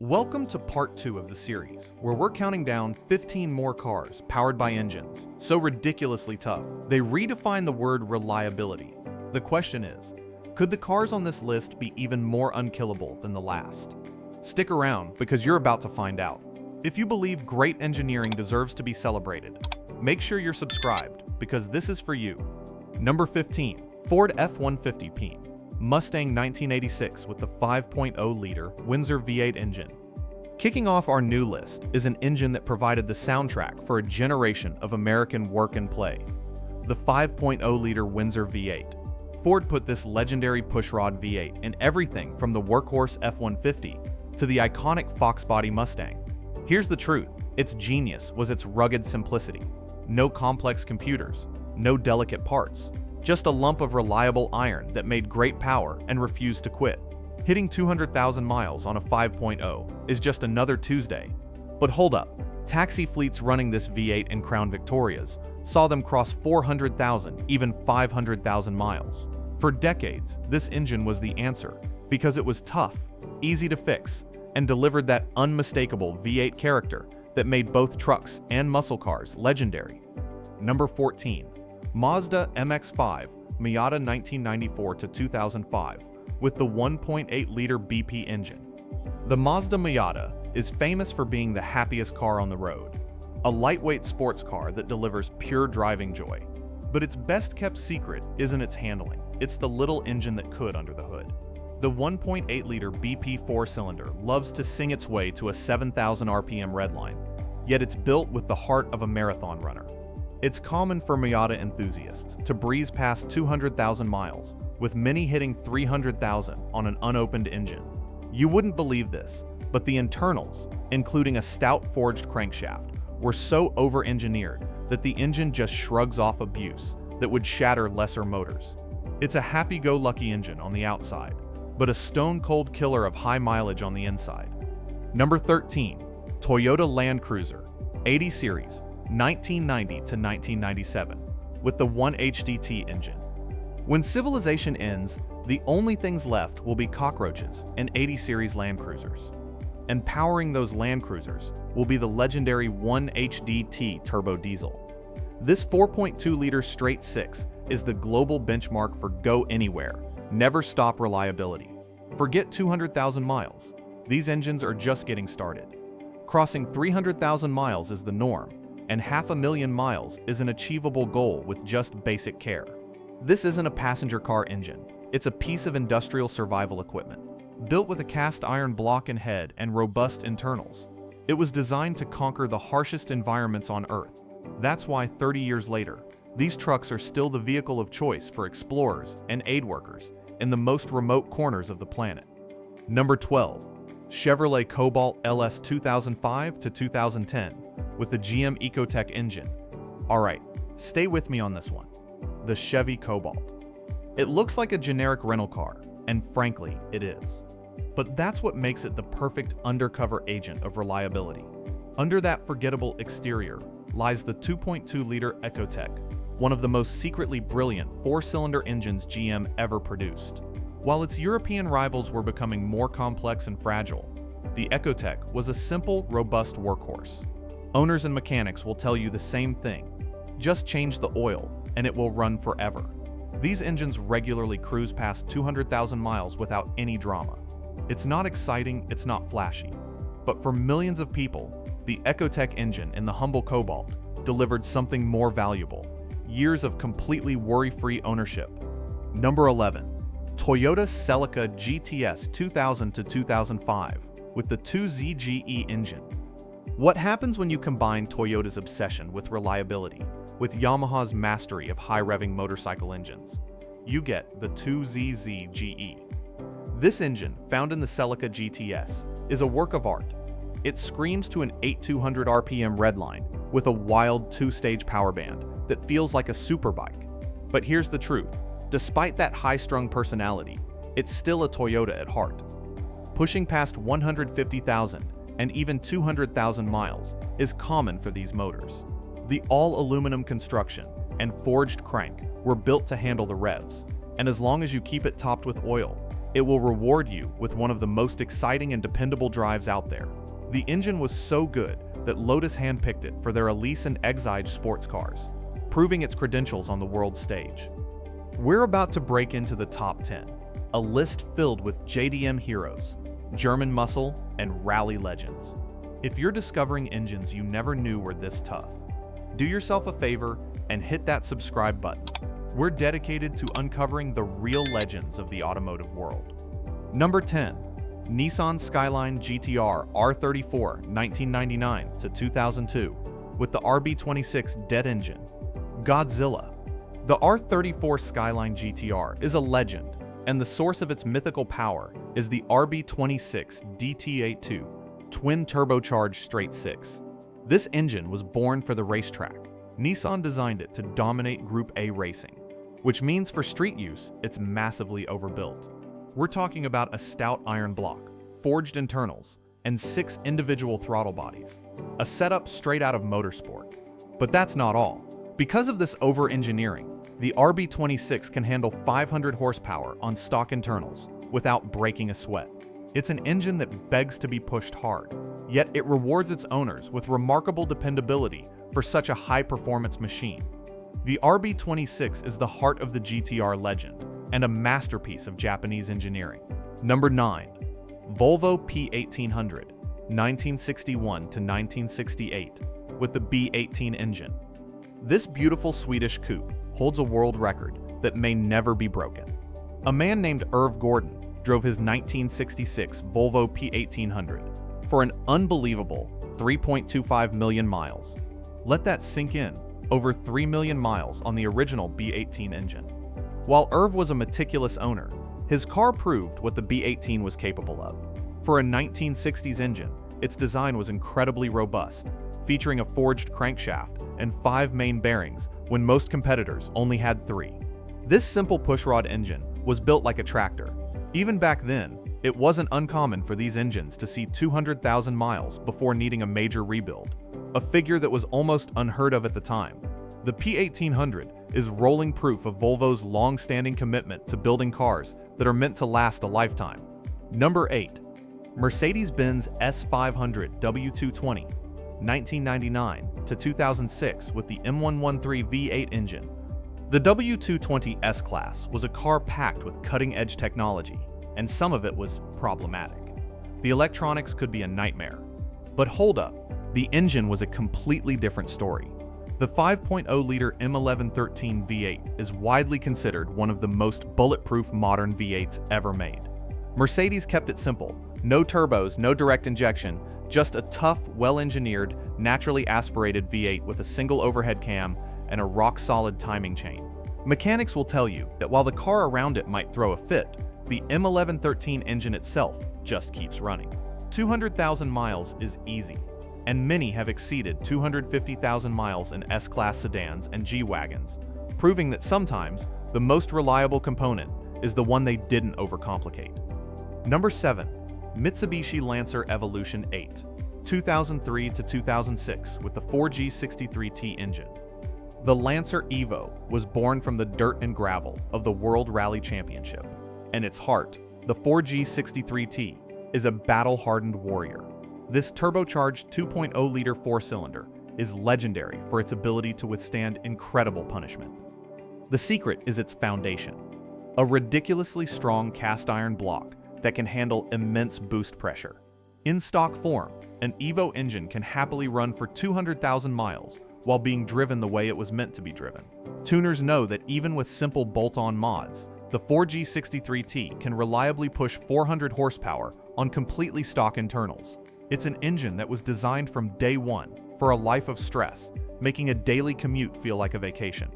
Welcome to part 2 of the series, where we're counting down 15 more cars powered by engines so ridiculously tough, they redefine the word reliability. The question is, could the cars on this list be even more unkillable than the last? Stick around because you're about to find out. If you believe great engineering deserves to be celebrated, make sure you're subscribed because this is for you. Number 15, Ford F-150P. Mustang 1986 with the 5.0-liter Windsor V8 engine. Kicking off our new list is an engine that provided the soundtrack for a generation of American work and play. The 5.0-liter Windsor V8. Ford put this legendary pushrod V8 in everything from the workhorse F-150 to the iconic Fox body Mustang. Here's the truth, its genius was its rugged simplicity. No complex computers, no delicate parts. Just a lump of reliable iron that made great power and refused to quit. Hitting 200,000 miles on a 5.0 is just another Tuesday. But hold up, taxi fleets running this V8 in Crown Victorias saw them cross 400,000, even 500,000 miles. For decades, this engine was the answer because it was tough, easy to fix, and delivered that unmistakable V8 character that made both trucks and muscle cars legendary. Number 14. Mazda MX-5 Miata 1994 to 2005 with the 1.8-liter BP engine. The Mazda Miata is famous for being the happiest car on the road, a lightweight sports car that delivers pure driving joy. But its best-kept secret isn't its handling, it's the little engine that could under the hood. The 1.8-liter BP four-cylinder loves to sing its way to a 7,000 RPM redline, yet it's built with the heart of a marathon runner. It's common for Miata enthusiasts to breeze past 200,000 miles, with many hitting 300,000 on an unopened engine. You wouldn't believe this, but the internals, including a stout forged crankshaft, were so over-engineered that the engine just shrugs off abuse that would shatter lesser motors. It's a happy-go-lucky engine on the outside, but a stone-cold killer of high mileage on the inside. Number 13, Toyota Land Cruiser 80 Series. 1990 to 1997, with the 1HDT engine. When civilization ends, the only things left will be cockroaches and 80 series Land Cruisers. And powering those Land Cruisers will be the legendary 1HDT turbo diesel. This 4.2-liter straight six is the global benchmark for go anywhere, never stop reliability. Forget 200,000 miles. These engines are just getting started. Crossing 300,000 miles is the norm, and 500,000 miles is an achievable goal with just basic care. This isn't a passenger car engine, it's a piece of industrial survival equipment. Built with a cast iron block and head and robust internals, it was designed to conquer the harshest environments on Earth. That's why 30 years later, these trucks are still the vehicle of choice for explorers and aid workers in the most remote corners of the planet. Number 12. Chevrolet Cobalt LS 2005 to 2010 with the GM Ecotec engine. Alright, stay with me on this one. The Chevy Cobalt. It looks like a generic rental car, and frankly, it is. But that's what makes it the perfect undercover agent of reliability. Under that forgettable exterior lies the 2.2-liter Ecotec, one of the most secretly brilliant four-cylinder engines GM ever produced. While its European rivals were becoming more complex and fragile, the Ecotec was a simple, robust workhorse. Owners and mechanics will tell you the same thing. Just change the oil, and it will run forever. These engines regularly cruise past 200,000 miles without any drama. It's not exciting, it's not flashy. But for millions of people, the Ecotec engine in the humble Cobalt delivered something more valuable: years of completely worry-free ownership. Number 11. Toyota Celica GTS 2000 to 2005 with the 2ZGE engine. What happens when you combine Toyota's obsession with reliability with Yamaha's mastery of high-revving motorcycle engines? You get the 2ZZGE. This engine, found in the Celica GTS, is a work of art. It screams to an 8200 RPM redline with a wild two-stage power band that feels like a superbike. But here's the truth. Despite that high-strung personality, it's still a Toyota at heart. Pushing past 150,000 and even 200,000 miles is common for these motors. The all-aluminum construction and forged crank were built to handle the revs, and as long as you keep it topped with oil, it will reward you with one of the most exciting and dependable drives out there. The engine was so good that Lotus handpicked it for their Elise and Exige sports cars, proving its credentials on the world stage. We're about to break into the top 10, a list filled with JDM heroes, German muscle, and rally legends. If you're discovering engines you never knew were this tough, do yourself a favor and hit that subscribe button. We're dedicated to uncovering the real legends of the automotive world. Number 10. Nissan Skyline GTR R34 1999 to 2002 with the RB26DETT engine. Godzilla. The R34 Skyline GTR is a legend, and the source of its mythical power is the RB26DETT twin turbocharged straight six. This engine was born for the racetrack. Nissan designed it to dominate Group A racing, which means for street use, it's massively overbuilt. We're talking about a stout iron block, forged internals, and 6 individual throttle bodies, a setup straight out of motorsport. But that's not all. Because of this over-engineering, the RB26 can handle 500 horsepower on stock internals without breaking a sweat. It's an engine that begs to be pushed hard, yet it rewards its owners with remarkable dependability for such a high-performance machine. The RB26 is the heart of the GTR legend and a masterpiece of Japanese engineering. Number 9. Volvo P1800, 1961 to 1968, with the B18 engine. This beautiful Swedish coupe holds a world record that may never be broken. A man named Irv Gordon drove his 1966 Volvo P1800 for an unbelievable 3.25 million miles. Let that sink in, over 3 million miles on the original B18 engine. While Irv was a meticulous owner, his car proved what the B18 was capable of. For a 1960s engine, its design was incredibly robust, featuring a forged crankshaft and 5 main bearings when most competitors only had 3. This simple pushrod engine was built like a tractor. Even back then, it wasn't uncommon for these engines to see 200,000 miles before needing a major rebuild, a figure that was almost unheard of at the time. The P1800 is rolling proof of Volvo's long-standing commitment to building cars that are meant to last a lifetime. Number 8. Mercedes-Benz S500 W220, 1999 to 2006 with the M113 V8 engine. The W220 S-Class was a car packed with cutting-edge technology, and some of it was problematic. The electronics could be a nightmare. But hold up, the engine was a completely different story. The 5.0-liter M113 V8 is widely considered one of the most bulletproof modern V8s ever made. Mercedes kept it simple: no turbos, no direct injection, just a tough, well-engineered, naturally aspirated V8 with a single overhead cam and a rock-solid timing chain. Mechanics will tell you that while the car around it might throw a fit, the M113 engine itself just keeps running. 200,000 miles is easy, and many have exceeded 250,000 miles in S-Class sedans and G-Wagons, proving that sometimes the most reliable component is the one they didn't overcomplicate. Number 7. Mitsubishi Lancer Evolution 8, 2003 to 2006 with the 4G63T engine. The Lancer Evo was born from the dirt and gravel of the World Rally Championship, and its heart, the 4G63T, is a battle-hardened warrior. This turbocharged 2.0-liter 4-cylinder is legendary for its ability to withstand incredible punishment. The secret is its foundation, a ridiculously strong cast-iron block that can handle immense boost pressure. In stock form, an Evo engine can happily run for 200,000 miles while being driven the way it was meant to be driven. Tuners know that even with simple bolt-on mods, the 4G63T can reliably push 400 horsepower on completely stock internals. It's an engine that was designed from day one for a life of stress, making a daily commute feel like a vacation.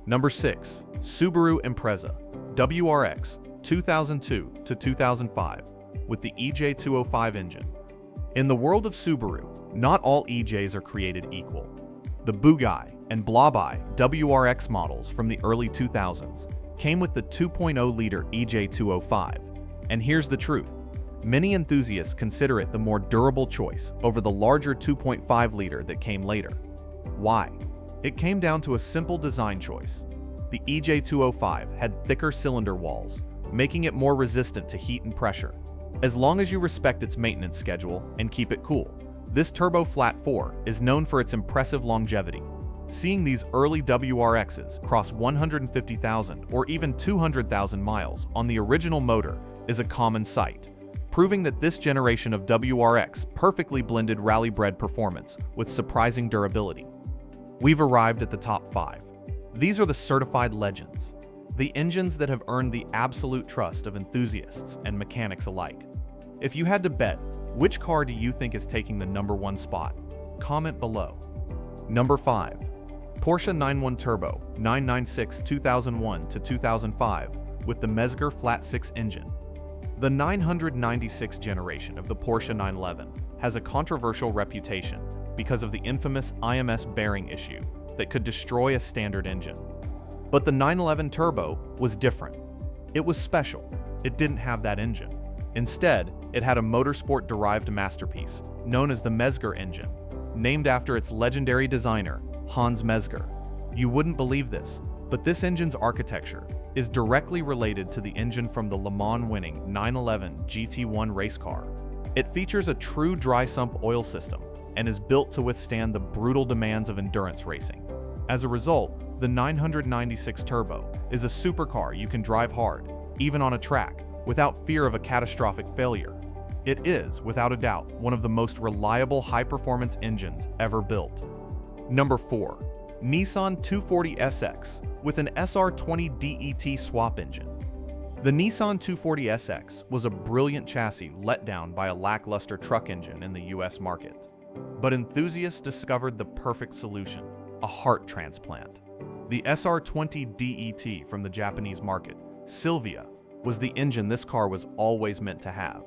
Number 6. Subaru Impreza WRX 2002 to 2005 with the EJ205 engine. In the world of Subaru, not all EJs are created equal. The Bugatti and Blaubai WRX models from the early 2000s came with the 2.0-liter EJ205, and here's the truth. Many enthusiasts consider it the more durable choice over the larger 2.5-liter that came later. Why? It came down to a simple design choice. The EJ205 had thicker cylinder walls, making it more resistant to heat and pressure. As long as you respect its maintenance schedule and keep it cool, this Turbo Flat 4 is known for its impressive longevity. Seeing these early WRXs cross 150,000 or even 200,000 miles on the original motor is a common sight, proving that this generation of WRX perfectly blended rally-bred performance with surprising durability. We've arrived at the top 5. These are the certified legends, the engines that have earned the absolute trust of enthusiasts and mechanics alike. If you had to bet, which car do you think is taking the #1 spot? Comment below. Number 5. Porsche 911 Turbo 996 2001 to 2005 with the Mezger Flat 6 engine. The 996 generation of the Porsche 911 has a controversial reputation because of the infamous IMS bearing issue that could destroy a standard engine. But the 911 Turbo was different. It was special. It didn't have that engine. Instead, it had a motorsport-derived masterpiece known as the Mezger engine, named after its legendary designer, Hans Mezger. You wouldn't believe this, but this engine's architecture is directly related to the engine from the Le Mans-winning 911 GT1 race car. It features a true dry sump oil system and is built to withstand the brutal demands of endurance racing. As a result, the 996 Turbo is a supercar you can drive hard, even on a track, without fear of a catastrophic failure. It is, without a doubt, one of the most reliable high-performance engines ever built. Number 4. Nissan 240SX with an SR20DET swap engine. The Nissan 240SX was a brilliant chassis let down by a lackluster truck engine in the US market. But enthusiasts discovered the perfect solution, a heart transplant. The SR20DET from the Japanese market, Sylvia, was the engine this car was always meant to have.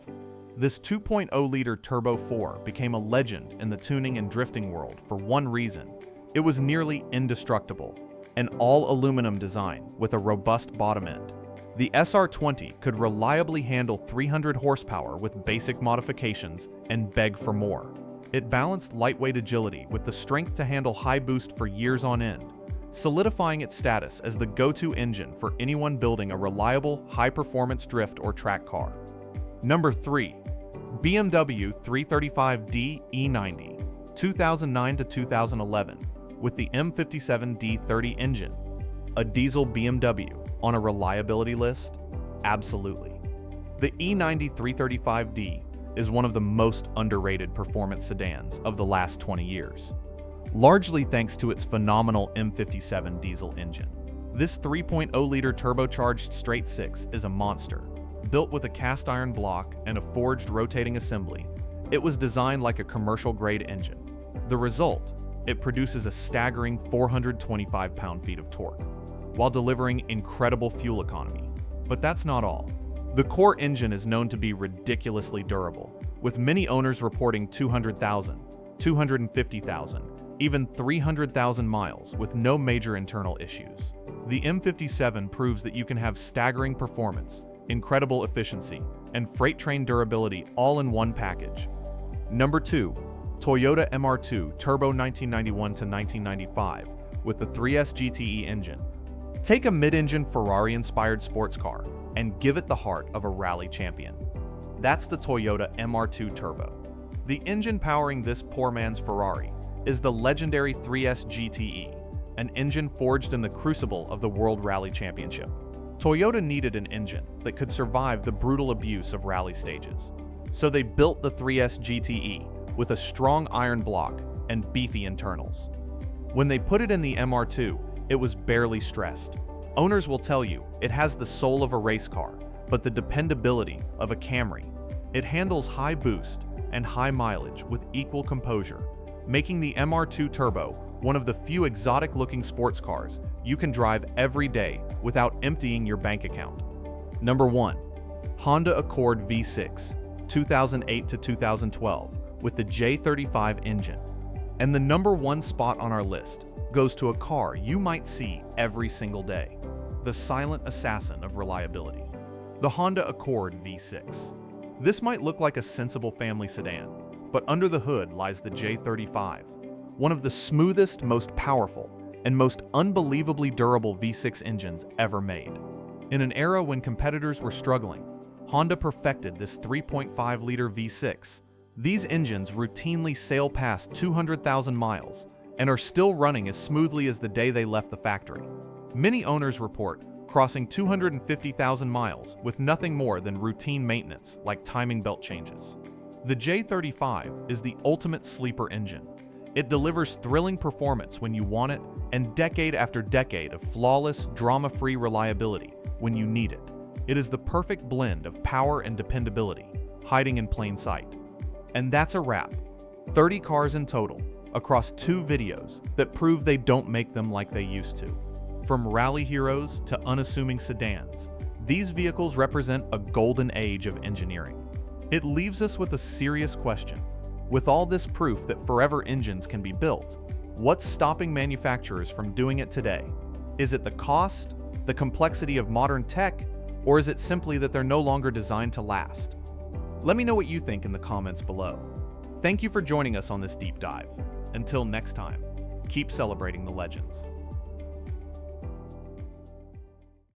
This 2.0-liter Turbo 4 became a legend in the tuning and drifting world for one reason. It was nearly indestructible, an all-aluminum design with a robust bottom end. The SR20 could reliably handle 300 horsepower with basic modifications and beg for more. It balanced lightweight agility with the strength to handle high boost for years on end, solidifying its status as the go-to engine for anyone building a reliable, high-performance drift or track car. Number 3. BMW 335d E90, 2009 to 2011, with the M57D30 engine. A diesel BMW on a reliability list? Absolutely. The E90 335d is one of the most underrated performance sedans of the last 20 years. Largely thanks to its phenomenal M57 diesel engine. This 3.0-liter turbocharged straight-six is a monster. Built with a cast-iron block and a forged rotating assembly, it was designed like a commercial-grade engine. The result? It produces a staggering 425 pound-feet of torque, while delivering incredible fuel economy. But that's not all. The core engine is known to be ridiculously durable, with many owners reporting 200,000, 250,000, even 300,000 miles with no major internal issues. The M57 proves that you can have staggering performance, incredible efficiency, and freight train durability all in one package. Number 2. Toyota MR2 Turbo 1991 to 1995 with the 3S GTE engine. Take a mid-engine Ferrari-inspired sports car and give it the heart of a rally champion. That's the Toyota MR2 Turbo. The engine powering this poor man's Ferrari is the legendary 3S GTE, an engine forged in the crucible of the World Rally Championship. Toyota needed an engine that could survive the brutal abuse of rally stages. So they built the 3S GTE with a strong iron block and beefy internals. When they put it in the MR2, it was barely stressed. Owners will tell you it has the soul of a race car, but the dependability of a Camry. It handles high boost and high mileage with equal composure, making the MR2 Turbo one of the few exotic-looking sports cars you can drive every day without emptying your bank account. Number 1. Honda Accord V6, 2008 to 2012, with the J35 engine. And the number 1 spot on our list goes to a car you might see every single day, the silent assassin of reliability, the Honda Accord V6. This might look like a sensible family sedan, but under the hood lies the J35, one of the smoothest, most powerful, and most unbelievably durable V6 engines ever made. In an era when competitors were struggling, Honda perfected this 3.5-liter V6. These engines routinely sail past 200,000 miles and are still running as smoothly as the day they left the factory. Many owners report crossing 250,000 miles with nothing more than routine maintenance like timing belt changes. The J35 is the ultimate sleeper engine. It delivers thrilling performance when you want it and decade after decade of flawless, drama-free reliability when you need it. It is the perfect blend of power and dependability, hiding in plain sight. And that's a wrap. 30 cars in total, across 2 videos that prove they don't make them like they used to. From rally heroes to unassuming sedans, these vehicles represent a golden age of engineering. It leaves us with a serious question. With all this proof that forever engines can be built, what's stopping manufacturers from doing it today? Is it the cost, the complexity of modern tech, or is it simply that they're no longer designed to last? Let me know what you think in the comments below. Thank you for joining us on this deep dive. Until next time, keep celebrating the legends.